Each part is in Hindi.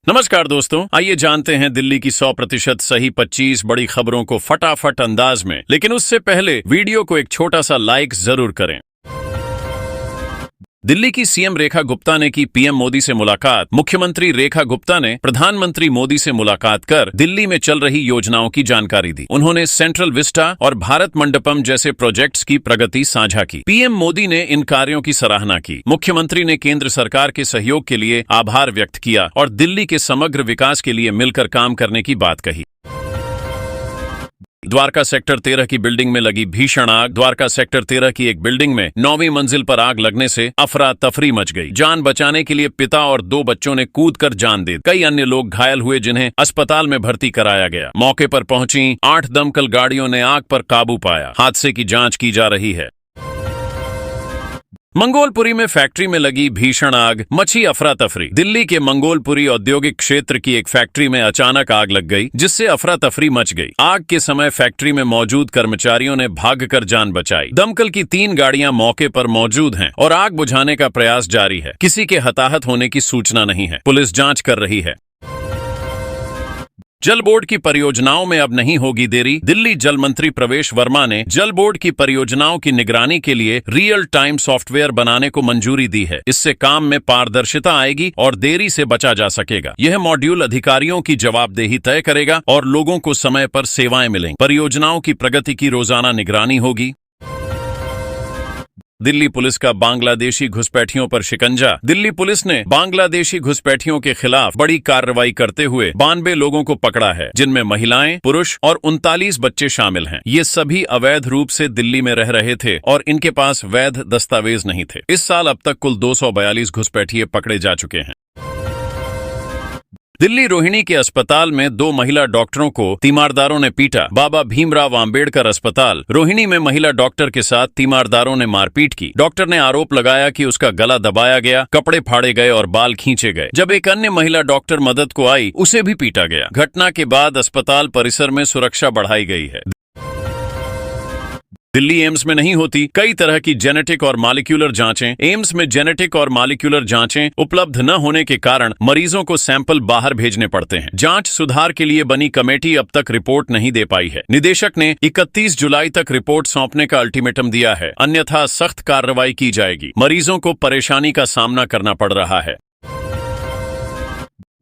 नमस्कार दोस्तों, आइए जानते हैं दिल्ली की 100% सही 25 बड़ी खबरों को फटाफट अंदाज में। लेकिन उससे पहले वीडियो को एक छोटा सा लाइक जरूर करें। दिल्ली की सीएम रेखा गुप्ता ने की पीएम मोदी से मुलाकात। मुख्यमंत्री रेखा गुप्ता ने प्रधानमंत्री मोदी से मुलाकात कर दिल्ली में चल रही योजनाओं की जानकारी दी। उन्होंने सेंट्रल विस्टा और भारत मंडपम जैसे प्रोजेक्ट्स की प्रगति साझा की। पीएम मोदी ने इन कार्यों की सराहना की। मुख्यमंत्री ने केंद्र सरकार के सहयोग के लिए आभार व्यक्त किया और दिल्ली के समग्र विकास के लिए मिलकर काम करने की बात कही। द्वारका सेक्टर 13 की बिल्डिंग में लगी भीषण आग। द्वारका सेक्टर 13 की एक बिल्डिंग में 9वीं मंजिल पर आग लगने से अफरा तफरी मच गई। जान बचाने के लिए पिता और 2 बच्चों ने कूदकर जान दी। कई अन्य लोग घायल हुए जिन्हें अस्पताल में भर्ती कराया गया। मौके पर पहुंची 8 दमकल गाड़ियों ने आग पर काबू पाया। हादसे की जांच की जा रही है। मंगोलपुरी में फैक्ट्री में लगी भीषण आग, मची अफरा तफरी। दिल्ली के मंगोलपुरी औद्योगिक क्षेत्र की एक फैक्ट्री में अचानक आग लग गई, जिससे अफरा तफरी मच गई। आग के समय फैक्ट्री में मौजूद कर्मचारियों ने भागकर जान बचाई। दमकल की 3 गाड़ियां मौके पर मौजूद हैं और आग बुझाने का प्रयास जारी है। किसी के हताहत होने की सूचना नहीं है। पुलिस जांच कर रही है। जल बोर्ड की परियोजनाओं में अब नहीं होगी देरी। दिल्ली जल मंत्री प्रवेश वर्मा ने जल बोर्ड की परियोजनाओं की निगरानी के लिए रियल टाइम सॉफ्टवेयर बनाने को मंजूरी दी है। इससे काम में पारदर्शिता आएगी और देरी से बचा जा सकेगा। यह मॉड्यूल अधिकारियों की जवाबदेही तय करेगा और लोगों को समय पर सेवाएं मिलेंगी। परियोजनाओं की प्रगति की रोजाना निगरानी होगी। दिल्ली पुलिस का बांग्लादेशी घुसपैठियों पर शिकंजा। दिल्ली पुलिस ने बांग्लादेशी घुसपैठियों के खिलाफ बड़ी कार्रवाई करते हुए 92 लोगों को पकड़ा है, जिनमें महिलाएं, पुरुष और 39 बच्चे शामिल हैं। ये सभी अवैध रूप से दिल्ली में रह रहे थे और इनके पास वैध दस्तावेज नहीं थे। इस साल अब तक कुल 242 घुसपैठिए पकड़े जा चुके हैं। दिल्ली रोहिणी के अस्पताल में 2 महिला डॉक्टरों को तीमारदारों ने पीटा। बाबा भीमराव आंबेडकर अस्पताल रोहिणी में महिला डॉक्टर के साथ तीमारदारों ने मारपीट की। डॉक्टर ने आरोप लगाया कि उसका गला दबाया गया, कपड़े फाड़े गए और बाल खींचे गए। जब एक अन्य महिला डॉक्टर मदद को आई, उसे भी पीटा गया। घटना के बाद अस्पताल परिसर में सुरक्षा बढ़ाई गई है। दिल्ली एम्स में नहीं होती कई तरह की जेनेटिक और मॉलिक्यूलर जांचें। एम्स में जेनेटिक और मॉलिक्यूलर जांचें उपलब्ध न होने के कारण मरीजों को सैंपल बाहर भेजने पड़ते हैं। जांच सुधार के लिए बनी कमेटी अब तक रिपोर्ट नहीं दे पाई है। निदेशक ने 31 जुलाई तक रिपोर्ट सौंपने का अल्टीमेटम दिया है, अन्यथा सख्त कार्रवाई की जाएगी। मरीजों को परेशानी का सामना करना पड़ रहा है।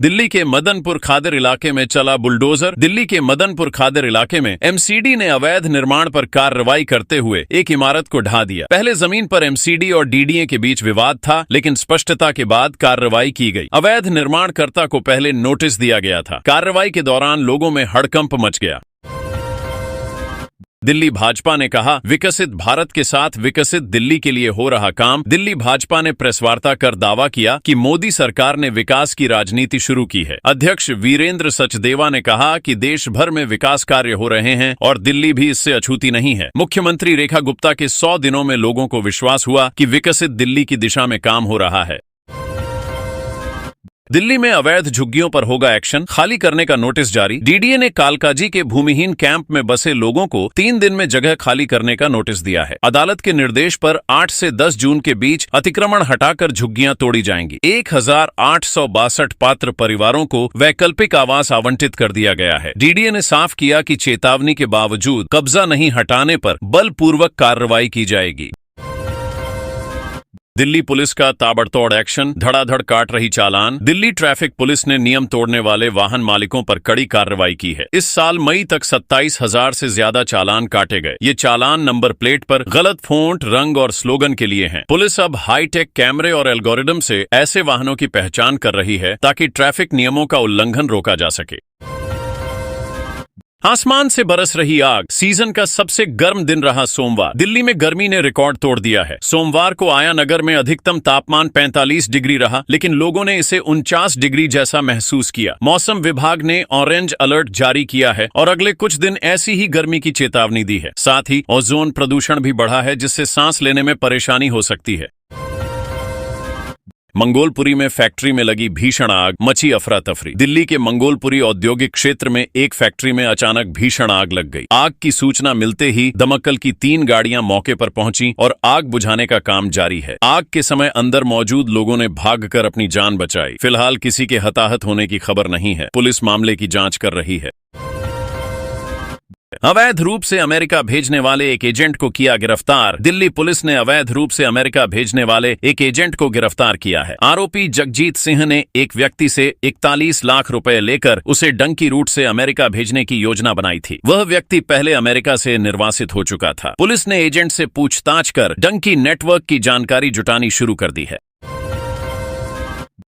दिल्ली के मदनपुर खादर इलाके में चला बुलडोजर। दिल्ली के मदनपुर खादर इलाके में एमसीडी ने अवैध निर्माण पर कार्रवाई करते हुए एक इमारत को ढा दिया। पहले जमीन पर एमसीडी और डीडीए के बीच विवाद था, लेकिन स्पष्टता के बाद कार्रवाई की गई। अवैध निर्माणकर्ता को पहले नोटिस दिया गया था। कार्रवाई के दौरान लोगों में हड़कंप मच गया। दिल्ली भाजपा ने कहा, विकसित भारत के साथ विकसित दिल्ली के लिए हो रहा काम। दिल्ली भाजपा ने प्रेस वार्ता कर दावा किया कि मोदी सरकार ने विकास की राजनीति शुरू की है। अध्यक्ष वीरेंद्र सचदेवा ने कहा कि देश भर में विकास कार्य हो रहे हैं और दिल्ली भी इससे अछूती नहीं है। मुख्यमंत्री रेखा गुप्ता के 100 दिनों में लोगों को विश्वास हुआ कि विकसित दिल्ली की दिशा में काम हो रहा है। दिल्ली में अवैध झुग्गियों पर होगा एक्शन, खाली करने का नोटिस जारी। डीडीए ने कालकाजी के भूमिहीन कैंप में बसे लोगों को 3 दिन में जगह खाली करने का नोटिस दिया है। अदालत के निर्देश पर 8 से 10 जून के बीच अतिक्रमण हटाकर झुग्गियां तोड़ी जाएंगी। 1862 पात्र परिवारों को वैकल्पिक आवास आवंटित कर दिया गया है। डीडीए ने साफ किया कि चेतावनी के बावजूद कब्जा नहीं हटाने पर बलपूर्वक कार्रवाई की जाएगी। दिल्ली पुलिस का ताबड़तोड़ एक्शन, धड़ाधड़ काट रही चालान। दिल्ली ट्रैफिक पुलिस ने नियम तोड़ने वाले वाहन मालिकों पर कड़ी कार्रवाई की है। इस साल मई तक 27,000 से ज्यादा चालान काटे गए। ये चालान नंबर प्लेट पर गलत फोंट, रंग और स्लोगन के लिए हैं। पुलिस अब हाईटेक कैमरे और एल्गोरिदम से ऐसे वाहनों की पहचान कर रही है ताकि ट्रैफिक नियमों का उल्लंघन रोका जा सके। आसमान से बरस रही आग, सीजन का सबसे गर्म दिन रहा सोमवार। दिल्ली में गर्मी ने रिकॉर्ड तोड़ दिया है। सोमवार को आया नगर में अधिकतम तापमान 45 डिग्री रहा, लेकिन लोगों ने इसे 49 डिग्री जैसा महसूस किया। मौसम विभाग ने ऑरेंज अलर्ट जारी किया है और अगले कुछ दिन ऐसी ही गर्मी की चेतावनी दी है। साथ ही ओजोन प्रदूषण भी बढ़ा है, जिससे सांस लेने में परेशानी हो सकती है। मंगोलपुरी में फैक्ट्री में लगी भीषण आग, मची अफरा तफरी। दिल्ली के मंगोलपुरी औद्योगिक क्षेत्र में एक फैक्ट्री में अचानक भीषण आग लग गई। आग की सूचना मिलते ही दमकल की 3 गाड़ियां मौके पर पहुंची और आग बुझाने का काम जारी है। आग के समय अंदर मौजूद लोगों ने भागकर अपनी जान बचाई। फिलहाल किसी के हताहत होने की खबर नहीं है। पुलिस मामले की जांच कर रही है। अवैध रूप से अमेरिका भेजने वाले एक एजेंट को किया गिरफ्तार। दिल्ली पुलिस ने अवैध रूप से अमेरिका भेजने वाले एक एजेंट को गिरफ्तार किया है। आरोपी जगजीत सिंह ने एक व्यक्ति से 41 लाख रुपए लेकर उसे डंकी रूट से अमेरिका भेजने की योजना बनाई थी। वह व्यक्ति पहले अमेरिका से निर्वासित हो चुका था। पुलिस ने एजेंट से पूछताछ कर डंकी नेटवर्क की जानकारी जुटानी शुरू कर दी है।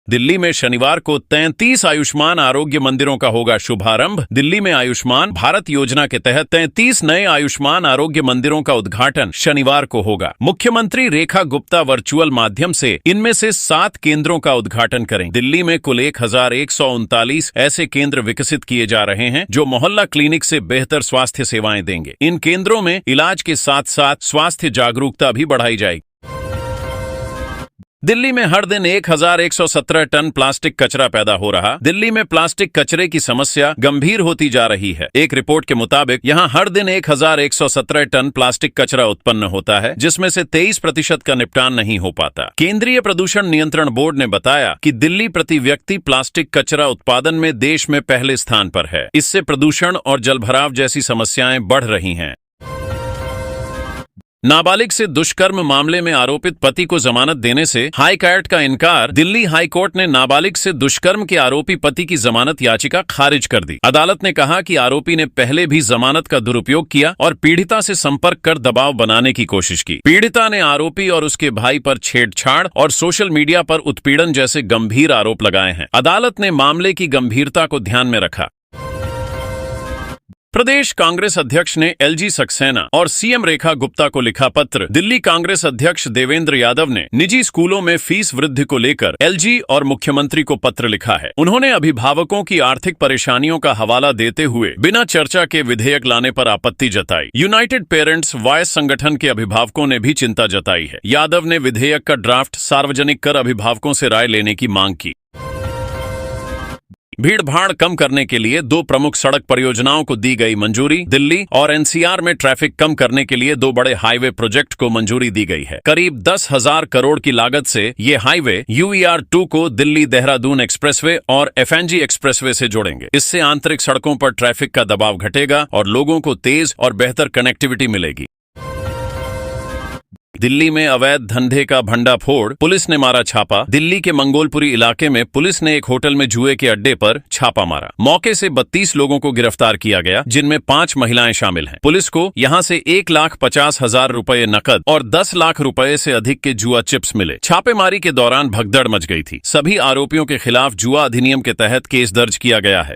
दिल्ली में शनिवार को 33 आयुष्मान आरोग्य मंदिरों का होगा शुभारंभ। दिल्ली में आयुष्मान भारत योजना के तहत 33 नए आयुष्मान आरोग्य मंदिरों का उद्घाटन शनिवार को होगा। मुख्यमंत्री रेखा गुप्ता वर्चुअल माध्यम से इनमें से 7 केंद्रों का उद्घाटन करेंगे। दिल्ली में कुल 1139 ऐसे केंद्र विकसित किए जा रहे हैं जो मोहल्ला क्लिनिक से बेहतर स्वास्थ्य सेवाएं देंगे। इन केंद्रों में इलाज के साथ साथ स्वास्थ्य जागरूकता भी बढ़ाई जाएगी। दिल्ली में हर दिन 1117 टन प्लास्टिक कचरा पैदा हो रहा। दिल्ली में प्लास्टिक कचरे की समस्या गंभीर होती जा रही है। एक रिपोर्ट के मुताबिक यहां हर दिन 1117 टन प्लास्टिक कचरा उत्पन्न होता है, जिसमें से 23% का निपटान नहीं हो पाता। केंद्रीय प्रदूषण नियंत्रण बोर्ड ने बताया कि दिल्ली प्रति व्यक्ति प्लास्टिक कचरा उत्पादन में देश में पहले स्थान पर है। इससे प्रदूषण और जलभराव जैसी समस्याएं बढ़ रही हैं। नाबालिग से दुष्कर्म मामले में आरोपित पति को जमानत देने से हाई कोर्ट का इनकार। दिल्ली हाई कोर्ट ने नाबालिग से दुष्कर्म के आरोपी पति की जमानत याचिका खारिज कर दी। अदालत ने कहा कि आरोपी ने पहले भी जमानत का दुरुपयोग किया और पीड़िता से संपर्क कर दबाव बनाने की कोशिश की। पीड़िता ने आरोपी और उसके भाई पर छेड़छाड़ और सोशल मीडिया पर उत्पीड़न जैसे गंभीर आरोप लगाए हैं। अदालत ने मामले की गंभीरता को ध्यान में रखा। प्रदेश कांग्रेस अध्यक्ष ने एलजी सक्सेना और सीएम रेखा गुप्ता को लिखा पत्र। दिल्ली कांग्रेस अध्यक्ष देवेंद्र यादव ने निजी स्कूलों में फीस वृद्धि को लेकर एलजी और मुख्यमंत्री को पत्र लिखा है। उन्होंने अभिभावकों की आर्थिक परेशानियों का हवाला देते हुए बिना चर्चा के विधेयक लाने पर आपत्ति जताई। यूनाइटेड पेरेंट्स वॉयस संगठन के अभिभावकों ने भी चिंता जताई है। यादव ने विधेयक का ड्राफ्ट सार्वजनिक कर अभिभावकों से राय लेने की मांग की। भीड़ भाड़ कम करने के लिए 2 प्रमुख सड़क परियोजनाओं को दी गई मंजूरी। दिल्ली और एनसीआर में ट्रैफिक कम करने के लिए 2 बड़े हाईवे प्रोजेक्ट को मंजूरी दी गई है। करीब 10,000 करोड़ की लागत से ये हाईवे UER-2 को दिल्ली देहरादून एक्सप्रेसवे और FNG एक्सप्रेसवे से जोड़ेंगे। इससे आंतरिक सड़कों पर ट्रैफिक का दबाव घटेगा और लोगों को तेज और बेहतर कनेक्टिविटी मिलेगी। दिल्ली में अवैध धंधे का भंडाफोड़, पुलिस ने मारा छापा। दिल्ली के मंगोलपुरी इलाके में पुलिस ने एक होटल में जुए के अड्डे पर छापा मारा। मौके से 32 लोगों को गिरफ्तार किया गया, जिनमें 5 महिलाएं शामिल हैं। पुलिस को यहां से 1,50,000 रुपए नकद और 10 लाख रुपए से अधिक के जुआ चिप्स मिले। छापेमारी के दौरान भगदड़ मच गई थी। सभी आरोपियों के खिलाफ जुआ अधिनियम के तहत केस दर्ज किया गया है।